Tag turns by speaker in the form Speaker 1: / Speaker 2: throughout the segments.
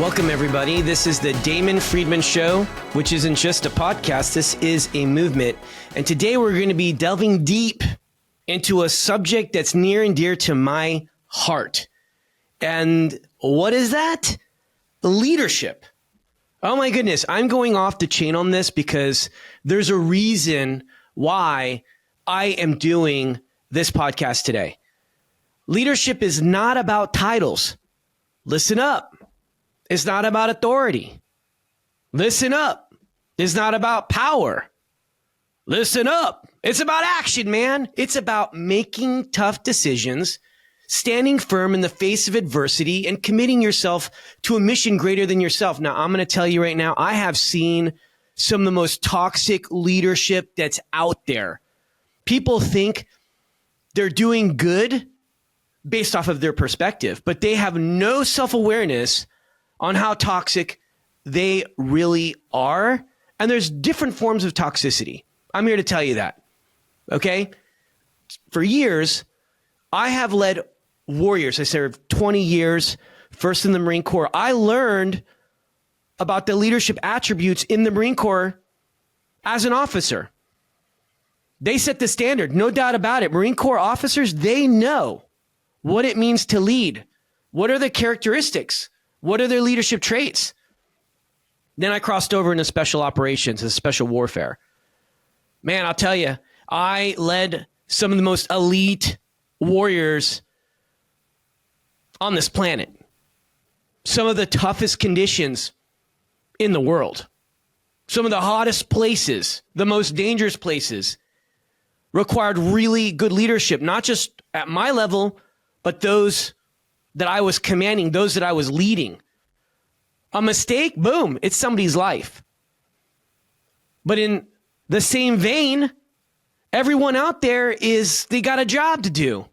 Speaker 1: Welcome, everybody. This is the Damon Friedman Show, which isn't just a podcast. This is a movement. And today we're going to be delving deep into a subject that's near and dear to my heart. And what is that? Leadership. Oh my goodness. I'm going off the chain on this because there's a reason why I am doing this podcast today. Leadership is not about titles. Listen up. It's not about authority. Listen up. It's not about power. Listen up. It's about action, man. It's about making tough decisions, standing firm in the face of adversity, and committing yourself to a mission greater than yourself. Now, I'm going to tell you right now, I have seen some of the most toxic leadership that's out there. People think they're doing good based off of their perspective, but they have no self-awareness on how toxic they really are. And there's different forms of toxicity. I'm here to tell you that. Okay? For years, I have led warriors. I served 20 years, first in the Marine Corps. I learned about the leadership attributes in the Marine Corps as an officer. They set the standard, no doubt about it. Marine Corps officers, they know what it means to lead. What are the characteristics? What are their leadership traits? Then I crossed over into special operations and special warfare. Man, I'll tell you, I led some of the most elite warriors on this planet. Some of the toughest conditions in the world. Some of the hottest places, the most dangerous places, required really good leadership, not just at my level, but those that I was commanding, those that I was leading. A mistake, boom, it's somebody's life. But in the same vein, everyone out there they got a job to do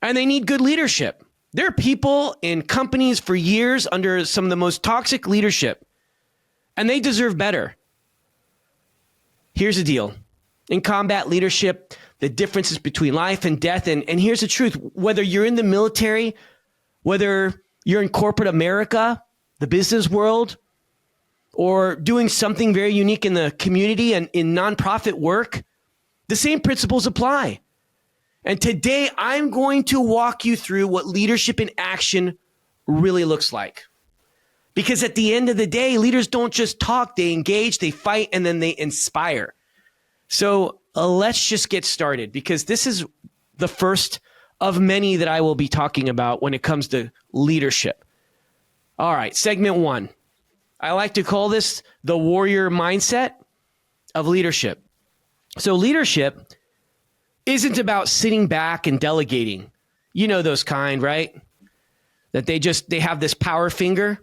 Speaker 1: and they need good leadership. There are people in companies for years under some of the most toxic leadership, and they deserve better. Here's the deal. In combat leadership, the differences between life and death, and here's the truth, whether you're in the military, whether you're in corporate America, the business world, or doing something very unique in the community and in nonprofit work, the same principles apply. And today I'm going to walk you through what leadership in action really looks like. Because at the end of the day, leaders don't just talk, they engage, they fight, and then they inspire. So let's just get started, because this is the first of many that I will be talking about when it comes to leadership. All right, segment one. I like to call this the warrior mindset of leadership. So leadership isn't about sitting back and delegating. You know those kind, right? That they have this power finger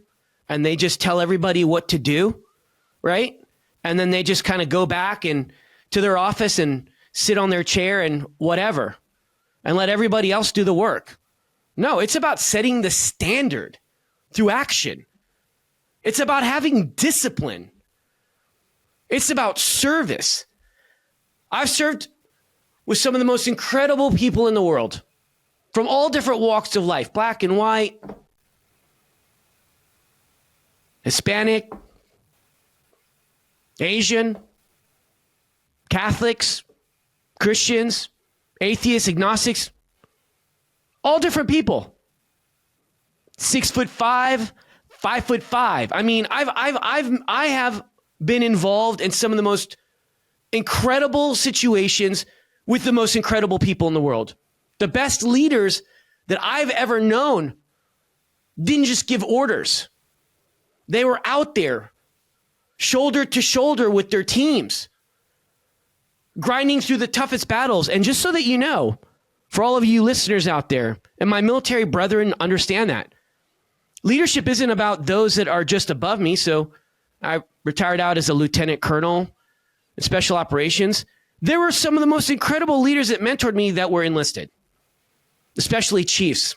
Speaker 1: and they just tell everybody what to do, right? And then they just kind of go back and to their office and sit on their chair and whatever, and let everybody else do the work. No, it's about setting the standard through action. It's about having discipline. It's about service. I've served with some of the most incredible people in the world from all different walks of life, black and white, Hispanic, Asian, Catholics, Christians, atheists, agnostics, all different people. 6'5", 5'5". I mean, I have been involved in some of the most incredible situations with the most incredible people in the world. The best leaders that I've ever known didn't just give orders. They were out there, shoulder to shoulder with their teams, grinding through the toughest battles. And just so that you know, for all of you listeners out there, and my military brethren understand that, leadership isn't about those that are just above me. So I retired out as a lieutenant colonel in special operations. There were some of the most incredible leaders that mentored me that were enlisted, especially chiefs.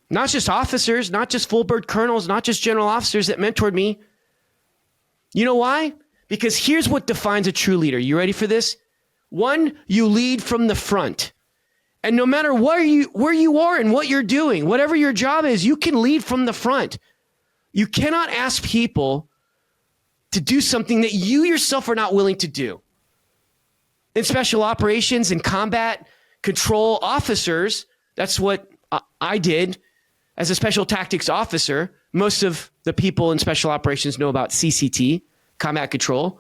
Speaker 1: Not just officers, not just full bird colonels, not just general officers that mentored me. You know why? Because here's what defines a true leader. You ready for this? One, you lead from the front. And no matter where you are and what you're doing, whatever your job is, you can lead from the front. You cannot ask people to do something that you yourself are not willing to do. In special operations and combat control officers, that's what I did as a special tactics officer. Most of the people in special operations know about CCT, combat control.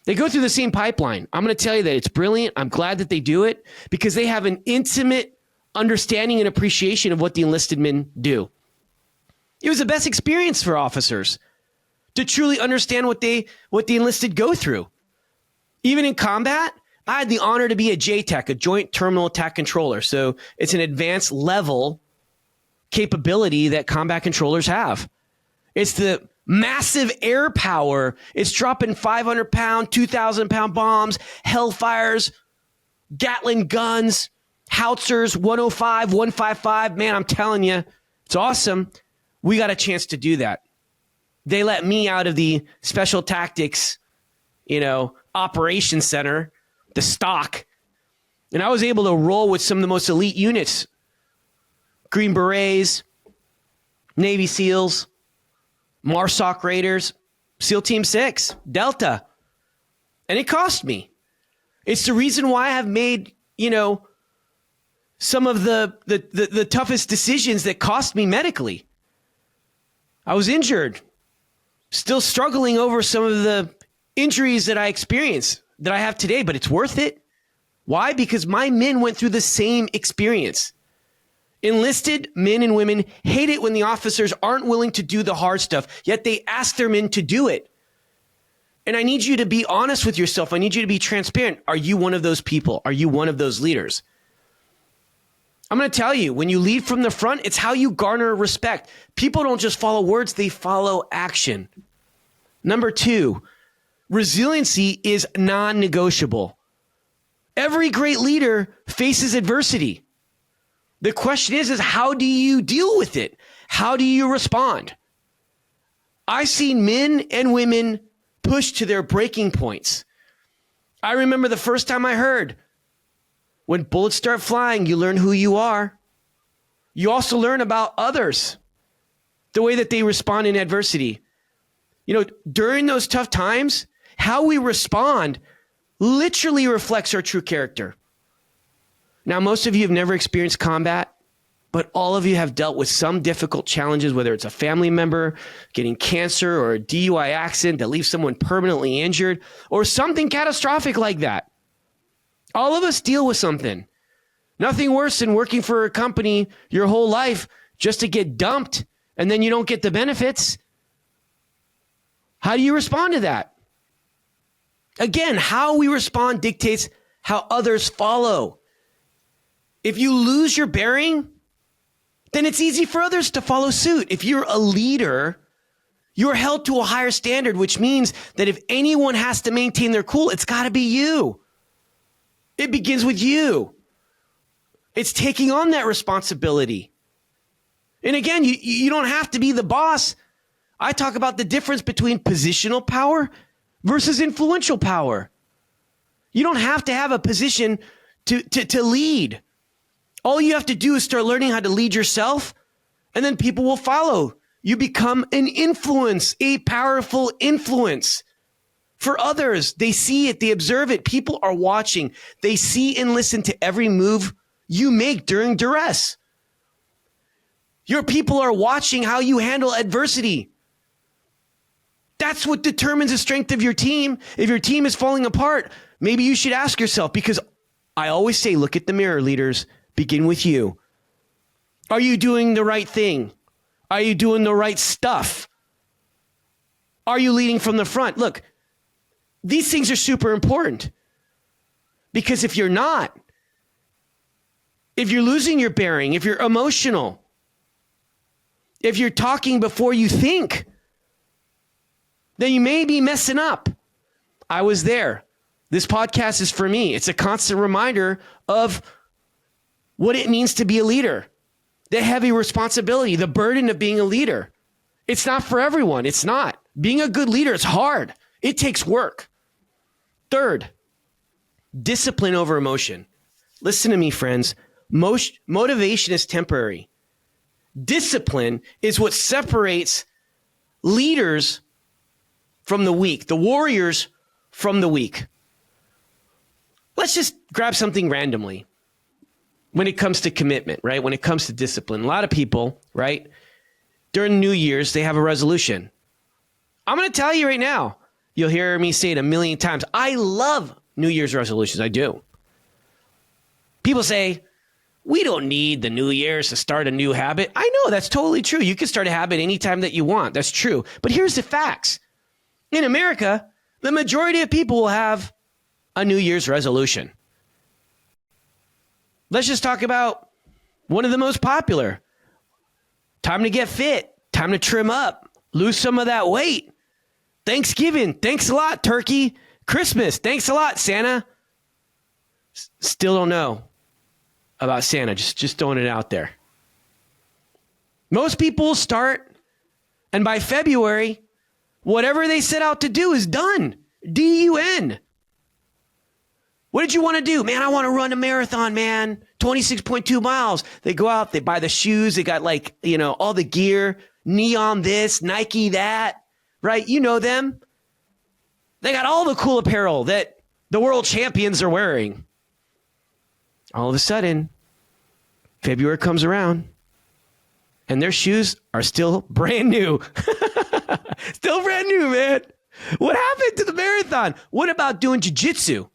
Speaker 1: They go through the same pipeline. I'm going to tell you that it's brilliant. I'm glad that they do it because they have an intimate understanding and appreciation of what the enlisted men do. It was the best experience for officers to truly understand what the enlisted go through. Even in combat, I had the honor to be a JTAC, a Joint Terminal Attack Controller. So it's an advanced level capability that combat controllers have. It's the massive air power. It's dropping 500-pound, 2,000-pound bombs, Hellfires, Gatling guns, howitzers, 105, 155. Man, I'm telling you, it's awesome. We got a chance to do that. They let me out of the special tactics, operations center, the stock, and I was able to roll with some of the most elite units. Green Berets, Navy SEALs, MARSOC Raiders, SEAL Team 6, Delta. And it cost me. It's the reason why I have made, some of the toughest decisions that cost me medically. I was injured, still struggling over some of the injuries that I experienced that I have today, but it's worth it. Why? Because my men went through the same experience. Enlisted men and women hate it when the officers aren't willing to do the hard stuff, yet they ask their men to do it. And I need you to be honest with yourself. I need you to be transparent. Are you one of those people? Are you one of those leaders? I'm going to tell you, when you lead from the front, it's how you garner respect. People don't just follow words, they follow action. Number 2, resiliency is non-negotiable. Every great leader faces adversity. The question is how do you deal with it? How do you respond? I've seen men and women push to their breaking points. I remember the first time I heard, when bullets start flying, you learn who you are. You also learn about others, the way that they respond in adversity. During those tough times, how we respond literally reflects our true character. Now, most of you have never experienced combat, but all of you have dealt with some difficult challenges, whether it's a family member getting cancer or a DUI accident that leaves someone permanently injured or something catastrophic like that. All of us deal with something. Nothing worse than working for a company your whole life just to get dumped and then you don't get the benefits. How do you respond to that? Again, how we respond dictates how others follow. If you lose your bearing, then it's easy for others to follow suit. If you're a leader, you're held to a higher standard, which means that if anyone has to maintain their cool, it's got to be you. It begins with you. It's taking on that responsibility. And again, you don't have to be the boss. I talk about the difference between positional power versus influential power. You don't have to have a position to lead. All you have to do is start learning how to lead yourself, and then people will follow. You become an influence, a powerful influence for others. They see it, they observe it. People are watching. They see and listen to every move you make during duress. Your people are watching how you handle adversity. That's what determines the strength of your team. If your team is falling apart, maybe you should ask yourself, because I always say, look at the mirror, leaders. Begin with you. Are you doing the right thing? Are you doing the right stuff? Are you leading from the front? Look, these things are super important, because if you're not, if you're losing your bearing, if you're emotional, if you're talking before you think, then you may be messing up. I was there. This podcast is for me. It's a constant reminder of what it means to be a leader, the heavy responsibility, the burden of being a leader. It's not for everyone. It's not. Being a good leader is hard. It takes work. Third, discipline over emotion. Listen to me, friends. Motivation is temporary. Discipline is what separates leaders from the weak, the warriors from the weak. Let's just grab something randomly when it comes to commitment, right? When it comes to discipline, a lot of people, right, during New Year's, they have a resolution. I'm going to tell you right now, you'll hear me say it a million times. I love New Year's resolutions. I do. People say, we don't need the New Year's to start a new habit. I know that's totally true. You can start a habit anytime that you want. That's true. But here's the facts. In America, the majority of people will have a New Year's resolution. Let's just talk about one of the most popular. Time to get fit. Time to trim up. Lose some of that weight. Thanksgiving. Thanks a lot, turkey. Christmas. Thanks a lot, Santa. Still don't know about Santa. Just throwing it out there. Most people start, and by February, whatever they set out to do is done. D-U-N. What did you want to do? Man, I want to run a marathon, man. 26.2 miles. They go out, they buy the shoes. They got all the gear, Neon this, Nike that, right? You know them. They got all the cool apparel that the world champions are wearing. All of a sudden, February comes around and their shoes are still brand new. Still brand new, man. What happened to the marathon? What about doing jiu-jitsu?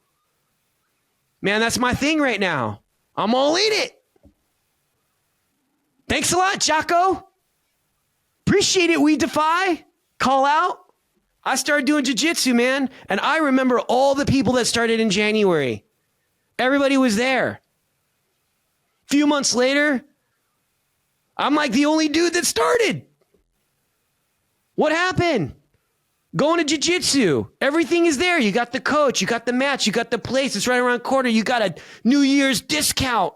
Speaker 1: Man, that's my thing right now. I'm all in it. Thanks a lot, Jocko. Appreciate it, We Defy. Call out. I started doing jiu-jitsu, man. And I remember all the people that started in January. Everybody was there. A few months later, I'm like the only dude that started. What happened? Going to jiu-jitsu. Everything is there. You got the coach. You got the match. You got the place. It's right around the corner. You got a New Year's discount.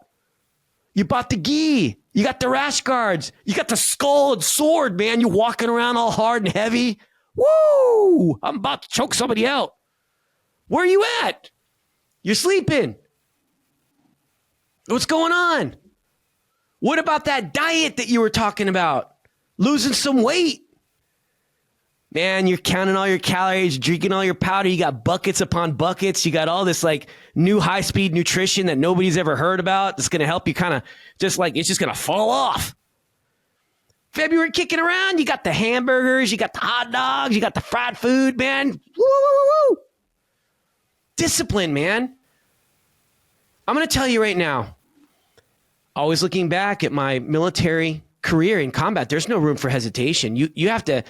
Speaker 1: You bought the gi. You got the rash guards. You got the skull and sword, man. You're walking around all hard and heavy. Woo! I'm about to choke somebody out. Where are you at? You're sleeping. What's going on? What about that diet that you were talking about? Losing some weight. Man, you're counting all your calories, drinking all your powder. You got buckets upon buckets. You got all this new high-speed nutrition that nobody's ever heard about. That's going to help you kind of it's just going to fall off. February kicking around. You got the hamburgers. You got the hot dogs. You got the fried food, man. Woo, woo, woo, woo. Discipline, man. I'm going to tell you right now, always looking back at my military career in combat, there's no room for hesitation. You have to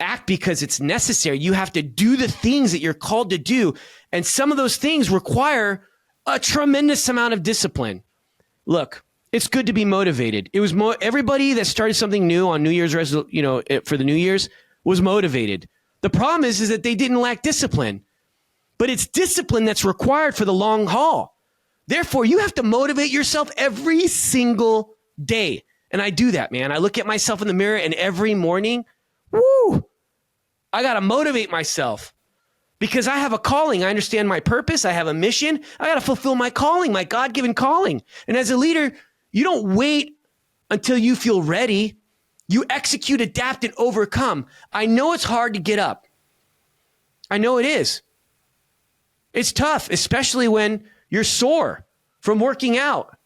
Speaker 1: act because it's necessary. You have to do the things that you're called to do. And some of those things require a tremendous amount of discipline. Look, it's good to be motivated. It was everybody that started something new on New Year's, for the New Year's was motivated. The problem is that they didn't lack discipline, but it's discipline that's required for the long haul. Therefore, you have to motivate yourself every single day. And I do that, man. I look at myself in the mirror and every morning, woo, I got to motivate myself because I have a calling. I understand my purpose. I have a mission. I got to fulfill my calling, my God-given calling. And as a leader, you don't wait until you feel ready. You execute, adapt, and overcome. I know it's hard to get up. I know it is. It's tough, especially when you're sore from working out.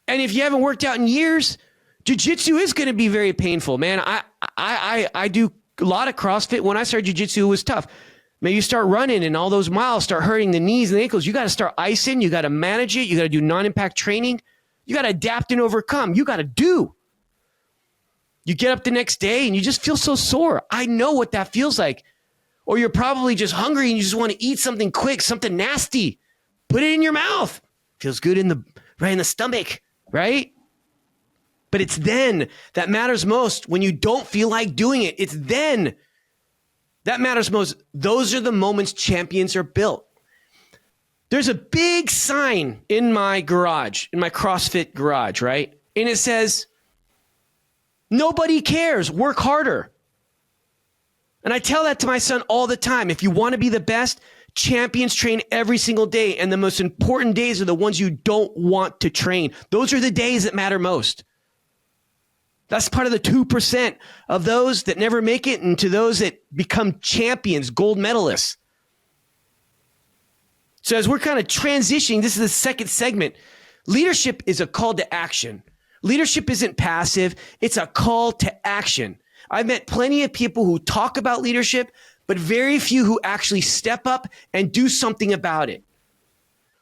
Speaker 1: And if you haven't worked out in years, jiu-jitsu is going to be very painful, man. I do a lot of CrossFit. When I started jiu-jitsu, it was tough. Maybe you start running and all those miles start hurting the knees and the ankles. You got to start icing. You got to manage it. You got to do non-impact training. You got to adapt and overcome. You got to do. You get up the next day and you just feel so sore. I know what that feels like. Or you're probably just hungry and you just want to eat something quick, something nasty. Put it in your mouth. Feels good right in the stomach, right? But it's then that matters most when you don't feel like doing it. It's then that matters most. Those are the moments champions are built. There's a big sign in my garage, in my CrossFit garage, right? And it says, nobody cares, work harder. And I tell that to my son all the time. If you want to be the best, Champions train every single day, and the most important days are the ones you don't want to train. Those are the days that matter most. That's part of the 2% of those that never make it and to those that become champions, gold medalists. So as we're kind of transitioning, this is the second segment. Leadership is a call to action. Leadership isn't passive. It's a call to action. I've met plenty of people who talk about leadership, but very few who actually step up and do something about it.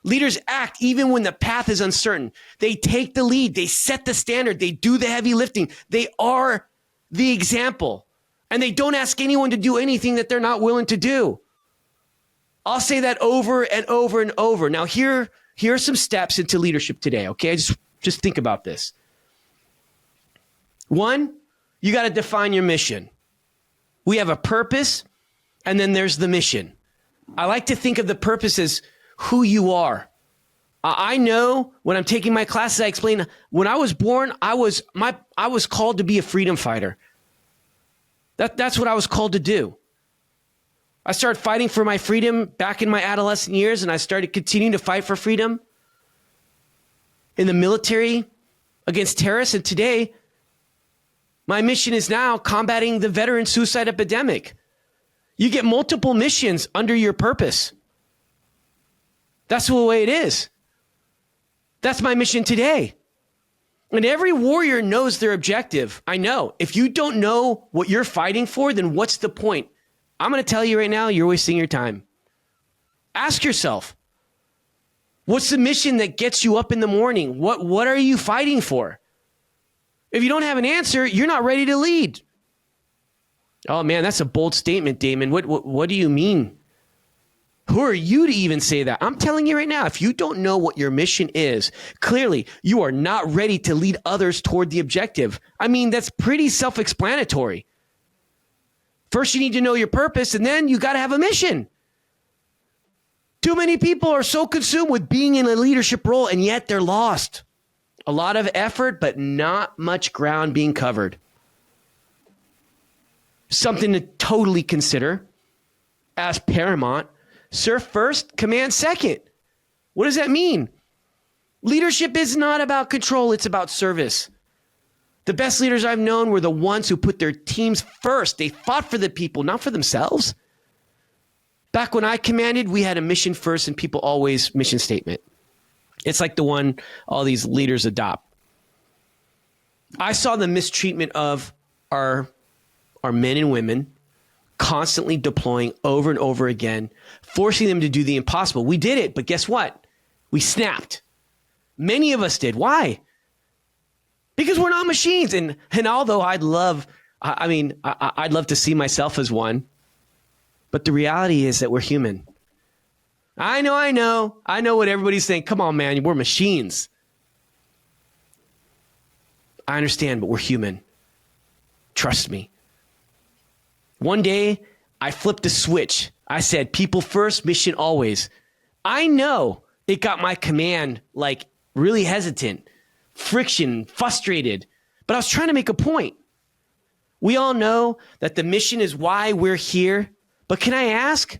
Speaker 1: Leaders act even when the path is uncertain. They take the lead. They set the standard. They do the heavy lifting. They are the example. And they don't ask anyone to do anything that they're not willing to do. I'll say that over and over and over. Now, here are some steps into leadership today, okay? Just think about this. 1, you got to define your mission. We have a purpose, and then there's the mission. I like to think of the purpose as who you are. I know when I'm taking my classes, I explain when I was born, I was called to be a freedom fighter. That's what I was called to do. I started fighting for my freedom back in my adolescent years, and I started continuing to fight for freedom in the military against terrorists. And today, my mission is now combating the veteran suicide epidemic. You get multiple missions under your purpose. That's the way it is. That's my mission today. And every warrior knows their objective. I know. If you don't know what you're fighting for, then what's the point? I'm going to tell you right now, you're wasting your time. Ask yourself, what's the mission that gets you up in the morning? What are you fighting for? If you don't have an answer, you're not ready to lead. Oh man, that's a bold statement, Damon. What do you mean? Who are you to even say that? I'm telling you right now, if you don't know what your mission is, clearly you are not ready to lead others toward the objective. I mean, that's pretty self-explanatory. First, you need to know your purpose, and then you got to have a mission. Too many people are so consumed with being in a leadership role, and yet they're lost. A lot of effort, but not much ground being covered. Something to totally consider as paramount. Serve first, command second. What does that mean? Leadership is not about control, it's about service. The best leaders I've known were the ones who put their teams first. They fought for the people, not for themselves. Back when I commanded, we had a mission first and people always mission statement. It's like the one all these leaders adopt. I saw the mistreatment of our men and women constantly deploying over and over again, forcing them to do the impossible. We did it, but guess what? We snapped. Many of us did. Why? Because we're not machines. And although I'd love to see myself as one, but the reality is that we're human. I know what everybody's saying. Come on, man, we're machines. I understand, but we're human. Trust me. One day, I flipped a switch. I said, people first, mission always. I know it got my command like really hesitant, friction, frustrated, but I was trying to make a point. We all know that the mission is why we're here, but can I ask,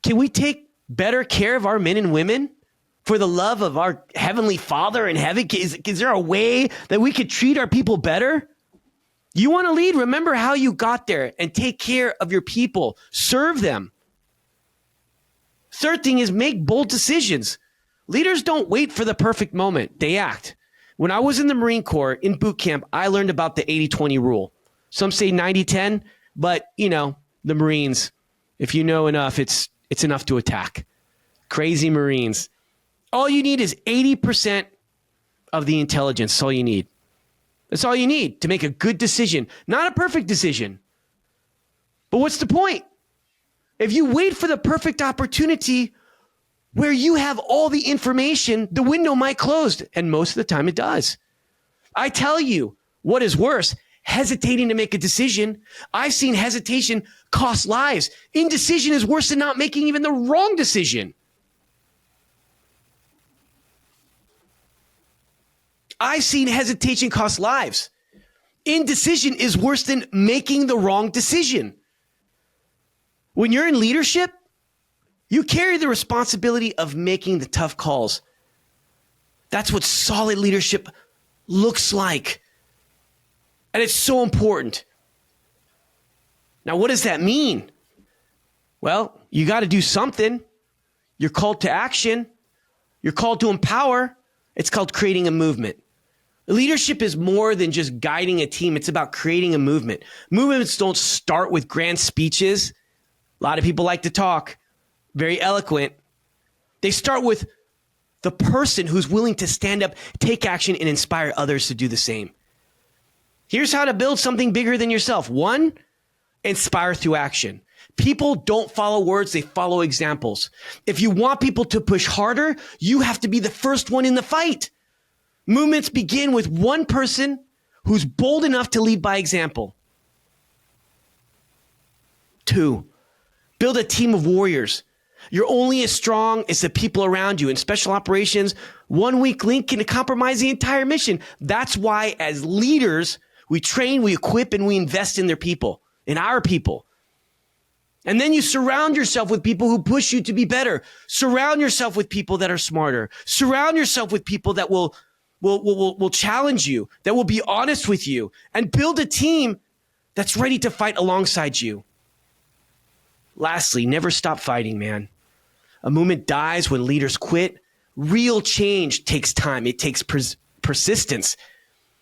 Speaker 1: can we take better care of our men and women for the love of our Heavenly Father in heaven? Is there a way that we could treat our people better? You want to lead? Remember how you got there and take care of your people. Serve them. Third thing is make bold decisions. Leaders don't wait for the perfect moment. They act. When I was in the Marine Corps in boot camp, I learned about the 80-20 rule. Some say 90-10, but the Marines, if you know enough, it's enough to attack. Crazy Marines. All you need is 80% of the intelligence. That's all you need. That's all you need to make a good decision. Not a perfect decision. But what's the point? If you wait for the perfect opportunity where you have all the information, the window might close. And most of the time it does. I tell you, what is worse, hesitating to make a decision. I've seen hesitation cost lives. Indecision is worse than not making even the wrong decision. I've seen hesitation cost lives. Indecision is worse than making the wrong decision. When you're in leadership, You carry the responsibility of making the tough calls. That's what solid leadership looks like. And it's so important. Now, what does that mean? Well, you got to do something. You're called to action. You're called to empower. It's called creating a movement. Leadership is more than just guiding a team. It's about creating a movement. Movements don't start with grand speeches. A lot of people like to talk, very eloquent. They start with the person who's willing to stand up, take action, and inspire others to do the same. Here's how to build something bigger than yourself. 1, inspire through action. People don't follow words, they follow examples. If you want people to push harder, you have to be the first one in the fight. Movements begin with one person who's bold enough to lead by example. 2, build a team of warriors. You're only as strong as the people around you. In special operations, one weak link can compromise the entire mission. That's why as leaders, we train, we equip, and we invest in their people, in our people. And then you surround yourself with people who push you to be better. Surround yourself with people that are smarter. Surround yourself with people that will challenge you, that will be honest with you, and build a team that's ready to fight alongside you. Lastly, never stop fighting, man. A movement dies when leaders quit. Real change takes time. It takes persistence.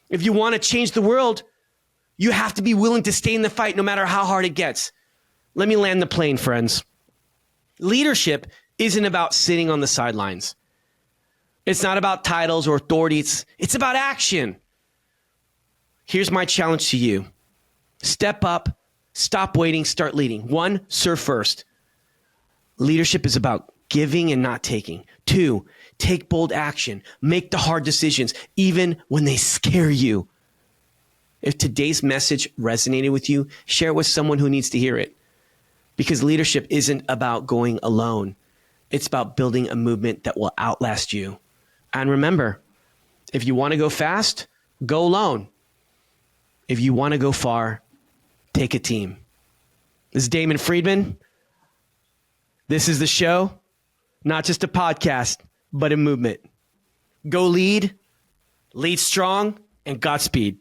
Speaker 1: If you want to change the world, you have to be willing to stay in the fight no matter how hard it gets. Let me land the plane, friends. Leadership isn't about sitting on the sidelines. It's not about titles or authorities. It's about action. Here's my challenge to you. Step up, stop waiting, start leading. 1, serve first. Leadership is about giving and not taking. 2, take bold action. Make the hard decisions, even when they scare you. If today's message resonated with you, share it with someone who needs to hear it. Because leadership isn't about going alone. It's about building a movement that will outlast you. And remember, if you want to go fast, go alone. If you want to go far, take a team. This is Damon Friedman. This is the show, not just a podcast, but a movement. Go lead strong, and Godspeed.